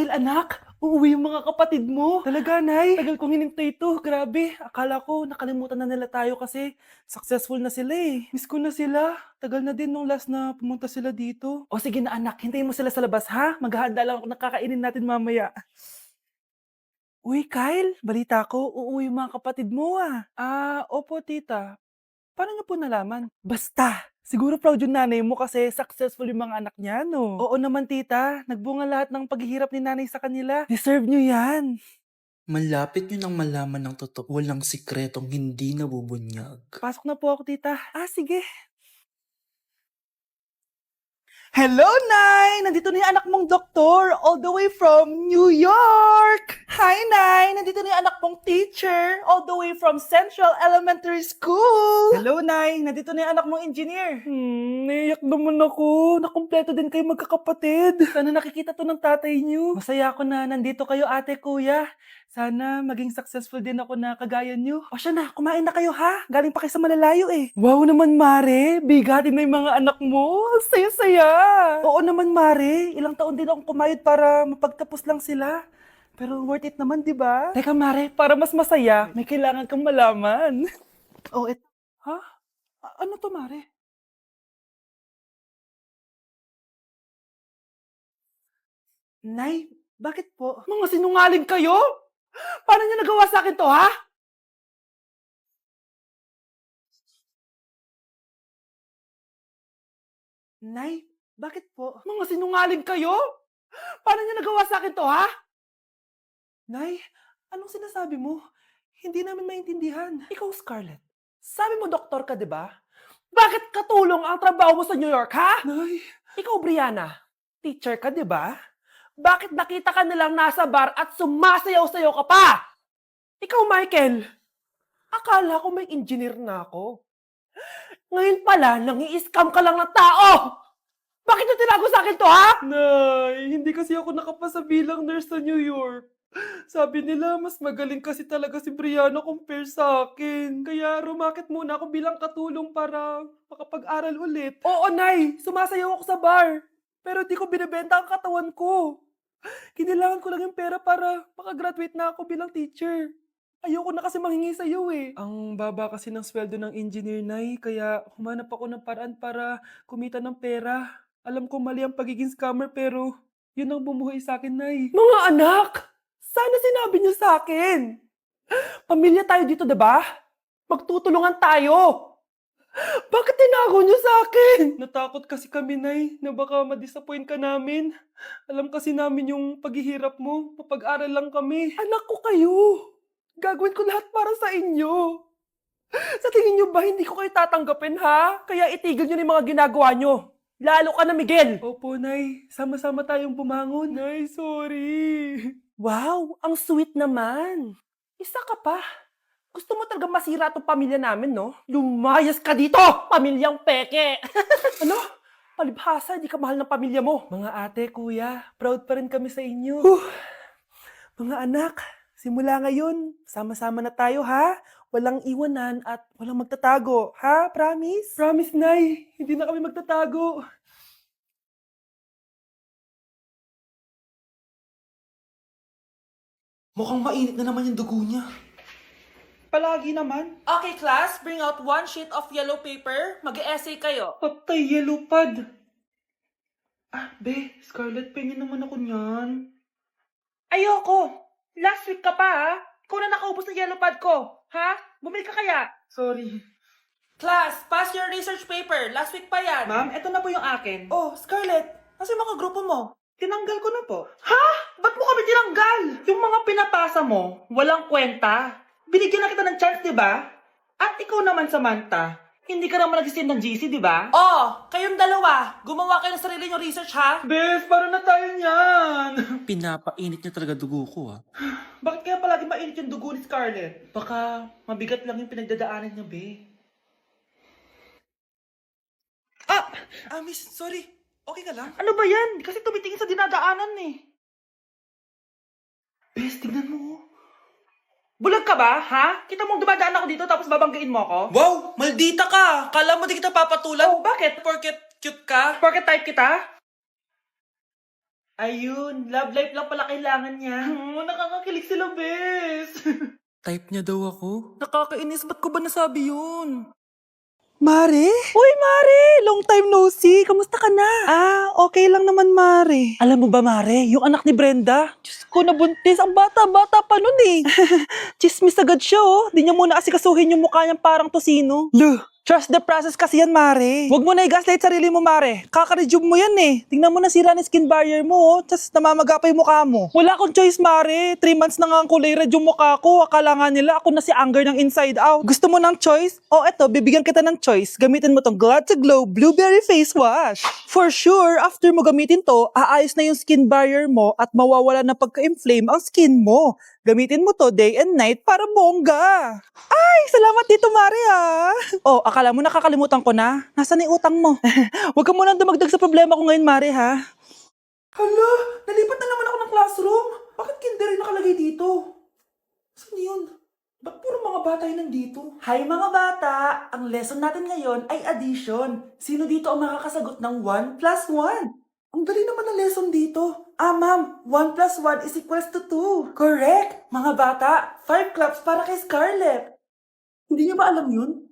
Kyle, anak, uuwi yung mga kapatid mo. Talaga, Nay? Tagal kong hinintay ito. Grabe, akala ko nakalimutan na nila tayo kasi successful na sila eh. Miss ko na sila. Tagal na din nung last na pumunta sila dito. O sige na anak, hintayin mo sila sa labas ha. Maghahanda lang ako ng kakainin natin mamaya. Uy, Kyle, balita ko, uuwi yung mga kapatid mo ah. Opo tita. Paano niyo po nalaman? Basta! Siguro proud yung nanay mo kasi successful yung mga anak niya, no? Oo naman, tita. Nagbunga lahat ng paghihirap ni nanay sa kanila. Deserve niyo yan. Malapit nyo nang malaman ng totoo, walang sikretong hindi nabubunyag. Pasok na po ako, tita. Sige. Hello, Nay! Nandito na yung anak mong doktor, all the way from New York! Hi, Nay! Nandito na yung anak mong teacher, all the way from Central Elementary School! Hello, Nay! Nandito na yung anak mong engineer. Naiyak naman ako. Nakumpleto din kayo magkakapatid. Sana nakikita to ng tatay niyo. Masaya ako na nandito kayo, ate, kuya. Sana maging successful din ako na kagaya niyo. O siya na, kumain na kayo ha. Galing pa kayo sa malalayo eh. Wow naman, Mare. Bigatin na yung mga anak mo. Saya-saya. Oo naman, Mare. Ilang taon din akong kumayod para mapagtapos lang sila. Pero worth it naman, di ba? Teka, Mare, para mas masaya, may kailangan kang malaman. Ha? Ano to, Mare? Nay, bakit po? Mga sinungaling kayo? Paano niyo nagawa sa akin to, ha? Nay, bakit po? Mga sinungaling kayo? Paano niyo nagawa sa akin to, ha? Nay, anong sinasabi mo? Hindi namin maintindihan. Ikaw, Scarlett. Sabi mo doktor ka, di ba? Bakit katulong ang trabaho mo sa New York, ha? Nay. Ikaw, Brianna. Teacher ka, di ba? Bakit nakita ka nilang nasa bar at sumasayaw-sayaw ka pa? Ikaw, Michael. Akala ko may engineer na ako. Ngayon pala, nangi-scam ka lang ng tao! Bakit niyo tinago sa akin to, ha? Nay, hindi kasi ako nakapasa bilang nurse sa New York. Sabi nila, mas magaling kasi talaga si Brianna compare sa akin. Kaya rumakit muna ako bilang katulong para makapag-aral ulit. Oo, Nay! Sumasayaw ako sa bar. Pero di ko binibenta ang katawan ko. Kinilangan ko lang yung pera para makagraduate na ako bilang teacher. Ayoko na kasi manghingi sa'yo eh. Ang baba kasi ng sweldo ng engineer, Nay, kaya humanap ako ng paraan para kumita ng pera. Alam ko mali ang pagiging scammer pero yun ang bumuhay sa akin, Nay. Mga anak! Sana sinabi niyo sa akin! Pamilya tayo dito, 'di ba? Magtutulungan tayo! Bakit tinago niyo sa akin? Natakot kasi kami, Nay, na baka ma-disappoint ka namin. Alam kasi namin yung paghihirap mo. Papag-aral lang kami. Anak ko kayo! Gagawin ko lahat para sa inyo. Sa tingin niyo ba hindi ko kayo tatanggapin, ha? Kaya itigil niyo na yung mga ginagawa niyo. Lalo ka na, Miguel! Opo, Nay. Sama-sama tayong bumangon. Nay, sorry. Wow, ang sweet naman. Isa ka pa. Gusto mo talaga masira itong pamilya namin, no? Lumayas ka dito, pamilyang peke! Ano? Palibhasa, di ka mahal ng pamilya mo. Mga ate, kuya, proud pa rin kami sa inyo. Mga anak, simula ngayon, sama-sama na tayo, ha? Walang iwanan at walang magtatago, ha? Promise? Promise, Nay. Hindi na kami magtatago. Mukhang mainit na naman yung dugo niya. Palagi naman. Okay, class, bring out one sheet of yellow paper. Mag-essay kayo. Patay, yellow pad. Be, Scarlett, pengen naman ako niyan. Ayoko. Last week ka pa, ha? Ikaw na nakaubos ng yellow pad ko. Ha? Bumili ka kaya? Sorry. Class, pass your research paper. Last week pa yan. Ma'am, eto na po yung akin. Oh, Scarlett, nasa yung mga grupo mo? Tinanggal ko na po. Ha? Ba't mo kami tinanggal? Yung mga pinapasa mo, walang kwenta. Binigyan na kita ng chance, di ba? At ikaw naman, Samantha, hindi ka naman nag-send ng GC, di ba? Oh, kayong dalawa, gumawa kayo ng sarili nyo research, ha? Bes, paano na tayo niyan? Pinapainit niya talaga dugo ko ah. Bakit kaya palagi mainit yung dugo ni Scarlett? Baka mabigat lang yung pinagdadaanan niya, be. Miss, sorry. Okay ka lang? Ano ba yan? Kasi tumitingin sa dinadaanan, eh. Bes, tignan mo. Oh. Bulag ka ba, ha? Kita mong dumadaan ako dito tapos babanggain mo ako? Wow! Maldita ka! Kala mo di kita papatulan? Oh, bakit? Porket cute ka? Porket type kita? Ayun, love life lang pala kailangan niya. Nakakakilig sila, bes. Type niya daw ako. Nakakainis, ba't ko ba nasabi yun? Mare? Uy, Mare! Long time no see. Kamusta ka na? Okay lang naman, Mare. Alam mo ba, Mare, yung anak ni Brenda? Diyos ko, nabuntis. Ang bata-bata pa nun eh. Chismis agad siya, oh. Di niya muna asikasuhin yung mukha niyang parang tosino. Trust the process kasi yan, Mare. Huwag mo na i-gaslight sarili mo, Mare. Kaka-rejuve mo yan eh. Tingnan mo na sira ng skin barrier mo, oh. Tapos namamaga pa yung mukha mo. Wala akong choice, Mare. 3 months na nga ang kulay red yung mukha ko. Akala nga nila ako na si Anger ng inside out. Gusto mo ng choice? Eto, bibigyan kita ng choice. Gamitin mo tong Glad to Glow Blueberry Face Wash. For sure, after mo gamitin to, aayos na yung skin barrier mo at mawawala na pagka-inflame ang skin mo. Gamitin mo to day and night para bongga. Ay, salamat dito, Mare, ah. Akala mo nakakalimutan ko na? Nasaan yung utang mo? Huwag ka munang dumagdag sa problema ko ngayon, Mare, ha? Hala, nalipat na naman ako ng classroom. Bakit kinder yung nakalagay dito? Saan yun? Ba't puro mga bata yung nandito? Hi mga bata! Ang lesson natin ngayon ay addition. Sino dito ang makakasagot ng 1 plus 1? Ang dali naman ng lesson dito. Ma'am, 1 plus 1 is equals to 2. Correct! Mga bata, 5 claps para kay Scarlett. Hindi niyo ba alam yun?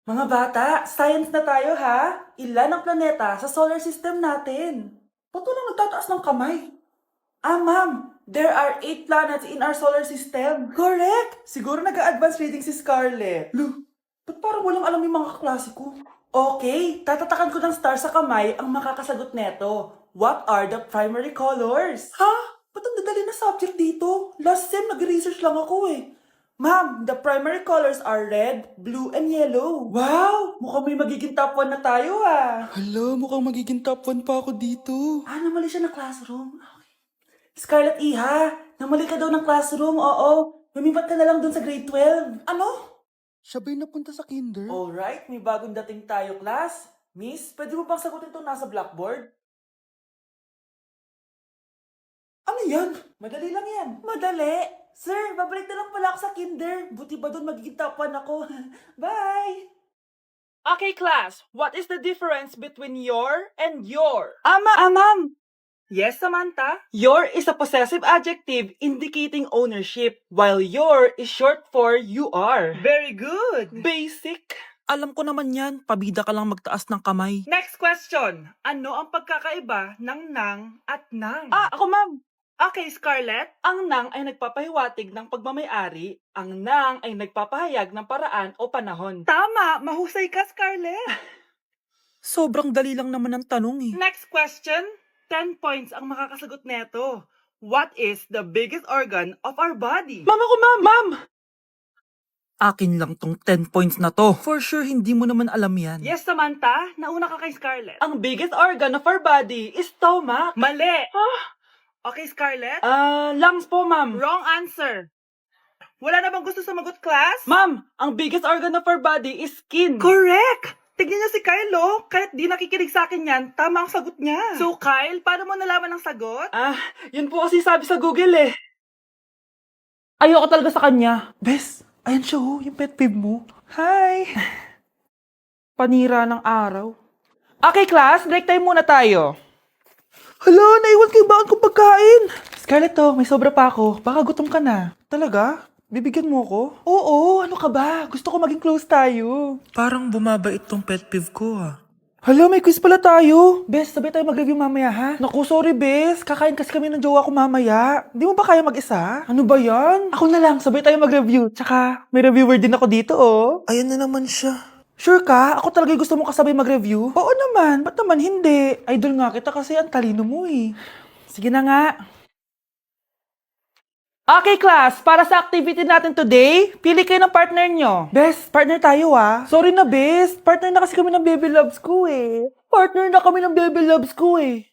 Mga bata, science na tayo ha. Ilan ang planeta sa solar system natin? Ba't walang nagtataas ng kamay? Ma'am, there are 8 planets in our solar system. Correct! Siguro nag-a-advance reading si Scarlett. Ba't parang walang alam yung mga kaklase ko? Okay, tatatakan ko ng star sa kamay ang makakasagot neto. What are the primary colors? Ha? Ba't ang dadali na subject dito? Last sem, nag-research lang ako eh. Ma'am, the primary colors are red, blue, and yellow. Wow! Mukhang may magiging top 1 na tayo ah. Hala, mukhang magiging top 1 pa ako dito. Namali siya ng classroom. Scarlett Iha, namali ka daw ng classroom, oo. Lumipat ka na lang dun sa grade 12. Ano? Siya ba'y napunta sa kinder? Alright, may bagong dating tayo, class. Miss, pwede mo bang sagutin itong nasa blackboard? Ano yan? Madali lang yan. Madali? Sir, babalik na lang pala ako sa kinder. Buti ba doon magiging top 1 ako? Bye! Okay, class. What is the difference between your and your? Ma'am! Yes, Samantha? Your is a possessive adjective indicating ownership, while your is short for you are. Very good. Basic. Alam ko naman yan. Pabida ka lang magtaas ng kamay. Next question. Ano ang pagkakaiba ng nang at nang? Ako ma'am. Okay, Scarlett. Ang nang ay nagpapahiwatig ng pagmamayari. Ang nang ay nagpapahayag ng paraan o panahon. Tama, mahusay ka, Scarlett. Sobrang dali lang naman ang tanong eh. Next question. 10 points ang makakasagot neto. What is the biggest organ of our body? Ma'am ako ma'am! Akin lang tong 10 points na to. For sure, hindi mo naman alam yan. Yes, Samantha. Nauna ka kay Scarlett. Ang biggest organ of our body is stomach. Mali. Okay, Scarlett. Lungs po, ma'am. Wrong answer. Wala na bang gusto sumagot, class? Ma'am, ang biggest organ of our body is skin. Correct! Tignan niyo si Kyle, oh. Kahit di nakikinig sa akin yan, tama ang sagot niya. So, Kyle, paano mo nalaman ang sagot? Yun po kasi sabi sa Google eh. Ayoko talaga sa kanya. Bes, ayan siya oh, yung pet peeve mo. Hi! Panira ng araw. Okay, class, break time muna tayo. Hala, naiwan ko yung bakit kong pagkain. Scarlett, may sobra pa ako. Baka gutom ka na. Talaga? Bibigyan mo ako? Oo, ano ka ba? Gusto ko maging close tayo. Parang bumabait tong pet peeve ko ah. Hala, may quiz pala tayo. Bes, sabay tayo mag-review mamaya ha? Naku, sorry Bes. Kakain kasi kami ng jowa ko mamaya. Di mo ba kaya mag-isa? Ano ba yan? Ako na lang, sabay tayo mag-review. Tsaka, may reviewer din ako dito oh. Ayan na naman siya. Sure ka? Ako talaga yung gusto mo kasabay mag-review? Oo naman, ba't naman hindi? Idol nga kita kasi ang talino mo eh. Sige na nga. Okay class, para sa activity natin today, pili kayo ng partner nyo. Bes, partner tayo ah. Sorry na Bes, partner na kasi kami ng baby loves ko eh. Partner na kami ng baby loves ko eh.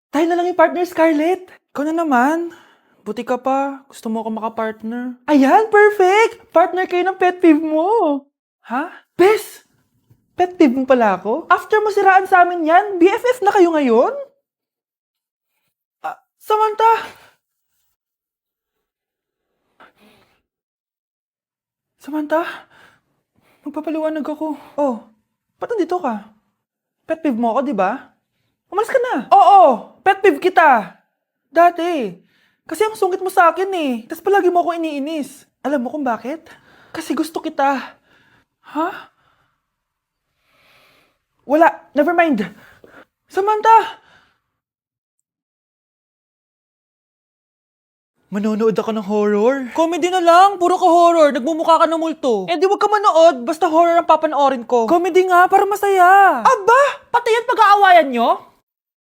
Tayo na lang yung partner, Scarlett. Ikaw na naman. Buti ka pa, gusto mo ako makapartner. Ayan, perfect! Partner kayo ng pet peeve mo. Ha? Bes, pet peeve mo pala ako? After mo siraan sa amin yan, BFF na kayo ngayon? Samantha! Samantha, magpapaliwanag ako. Oh, ba't nandito ka? Pet peeve mo ako, di ba? Umalis ka na. Oo, pet peeve kita. Dati. Kasi ang sungit mo sa akin eh. Tapos palagi mo ako iniinis. Alam mo kung bakit? Kasi gusto kita. Ha? Wala. Never mind. Samantha! Manonood ako ng horror. Comedy na lang, puro ka horror. Nagmumukha ka ng multo. Eh di wag ka manood, basta horror ang papanoorin ko. Comedy nga, para masaya. Aba, pati yan pag-aawayan nyo?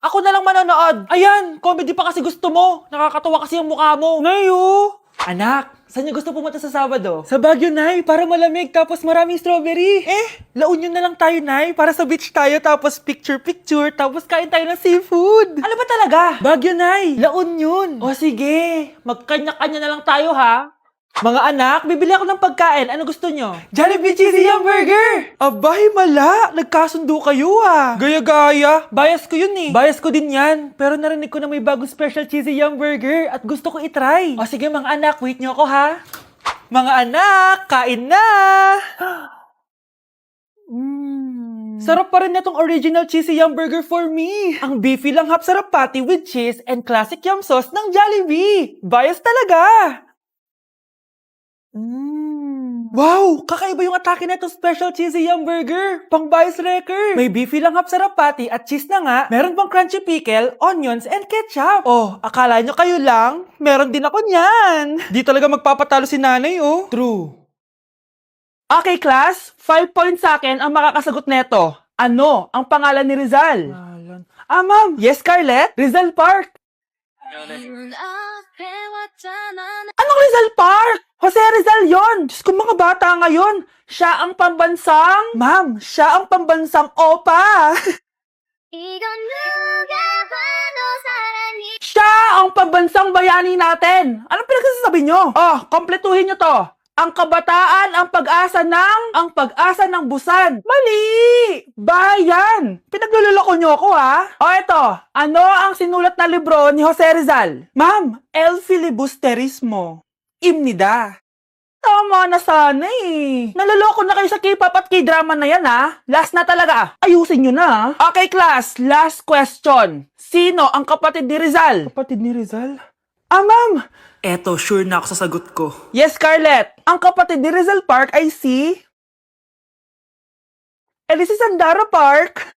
Ako na lang manonood. Ayan, comedy pa kasi gusto mo. Nakakatawa kasi yung mukha mo. Nayo! Anak, saan niyo gusto pumunta sa Sabado? Sa Baguio, Nay, para malamig tapos maraming strawberry. La Union na lang tayo, Nay, para sa beach tayo tapos picture-picture tapos kain tayo ng seafood. Ano ba talaga? Baguio, Nay. La Union. O sige, magkanya-kanya na lang tayo, ha? Mga anak, bibili ako ng pagkain. Ano gusto nyo? Jollibee Cheesy Yum Burger! Abay, mala! Nagkasundo kayo ah! Gaya-gaya! Bias ko yun eh. Bias ko din yan. Pero narinig ko na may bagong special Cheesy Yum Burger at gusto ko itry. O sige mga anak, wait nyo ako ha. Mga anak, kain na! Sarap pa rin na tong original Cheesy Yum Burger for me. Ang beefy lang hap sarap patty with cheese and classic yum sauce ng Jollibee. Bias talaga! Wow! Kakaiba yung atake na itong special cheesy yum burger. Pang bias wrecker. May beefy lang hap sarap patty at cheese na nga. Meron pang crunchy pickle, onions, and ketchup. Oh, akala nyo kayo lang? Meron din ako niyan. Di talaga magpapatalo si nanay, oh. True. Okay, class. 5 points sa akin ang makakasagot neto. Ano ang pangalan ni Rizal? Ma'am. Yes, Scarlett? Rizal Park. Anong Rizal Park? Jose Rizal yon. Diyos ko mga bata ngayon. Siya ang pambansang... Ma'am, siya ang pambansang opa. Siya ang pambansang bayani natin. Anong pinagsasabi nyo? Oh, kompletuhin nyo to. Ang kabataan, ang pag-asa ng busan. Mali! Bayan! Pinagluloko nyo ako, ha? O eto, ano ang sinulat na libro ni Jose Rizal? Ma'am, El Filibusterismo. Imnida. Tama na sana eh. Naloloko na kayo sa K-pop at K-drama na yan, ha? Last na talaga. Ayusin nyo na. Okay, class. Last question. Sino ang kapatid ni Rizal? Kapatid ni Rizal? Ma'am! Eto, sure na ako sa sagot ko. Yes, Scarlett. Ang kapatid ni Rizal Park ay si... Si Sandara Park.